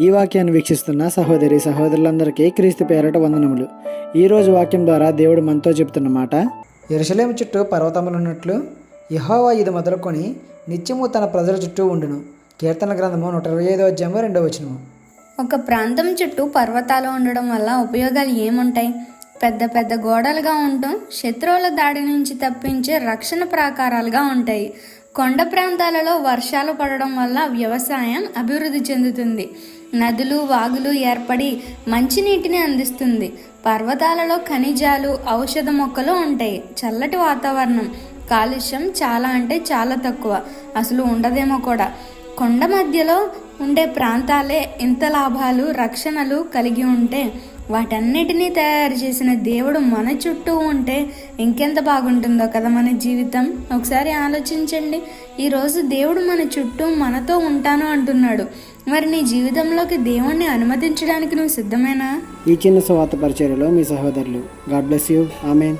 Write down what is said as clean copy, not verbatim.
ఈ వాక్యాన్ని వీక్షిస్తున్న సహోదరి సహోదరులందరికీ క్రీస్తు పేరట వందనములు. ఈరోజు వాక్యం ద్వారా దేవుడు మనతో చెబుతున్న మాట, యెరూషలేము చుట్టూ పర్వతములున్నట్లు యెహోవా ఇది మొదలుకొని నిత్యము తన ప్రజల చుట్టూ ఉండును. కీర్తన గ్రంథము 125:2. ఒక ప్రాంతం చుట్టూ పర్వతాలు ఉండడం వల్ల ఉపయోగాలు ఏముంటాయి? పెద్ద పెద్ద గోడలుగా ఉండటం శత్రువుల దాడి నుంచి తప్పించే రక్షణ ప్రాకారాలుగా ఉంటాయి. కొండ ప్రాంతాలలో వర్షాలు పడడం వల్ల వ్యవసాయం అభివృద్ధి చెందుతుంది. నదులు వాగులు ఏర్పడి మంచినీటిని అందిస్తుంది. పర్వతాలలో ఖనిజాలు, ఔషధ మొక్కలు ఉంటాయి. చల్లటి వాతావరణం, కాలుష్యం చాలా తక్కువ, అసలు ఉండదేమో కూడా. కొండ మధ్యలో ఉండే ప్రాంతాలే ఇంత లాభాలు, రక్షణలు కలిగి ఉంటే, వాటన్నిటినీ తయారు చేసిన దేవుడు మన చుట్టూ ఉంటే ఇంకెంత బాగుంటుందో కదా మన జీవితం. ఒకసారి ఆలోచించండి. ఈరోజు దేవుడు మన చుట్టూ మనతో ఉంటాను అంటున్నాడు. మరి నీ జీవితంలోకి దేవుణ్ణి అనుమతించడానికి నువ్వు సిద్ధమేనా? ఈ చిన్న సువార్త పరిచర్యలో మీ సహోదరులు. God bless you. ఆమేన్.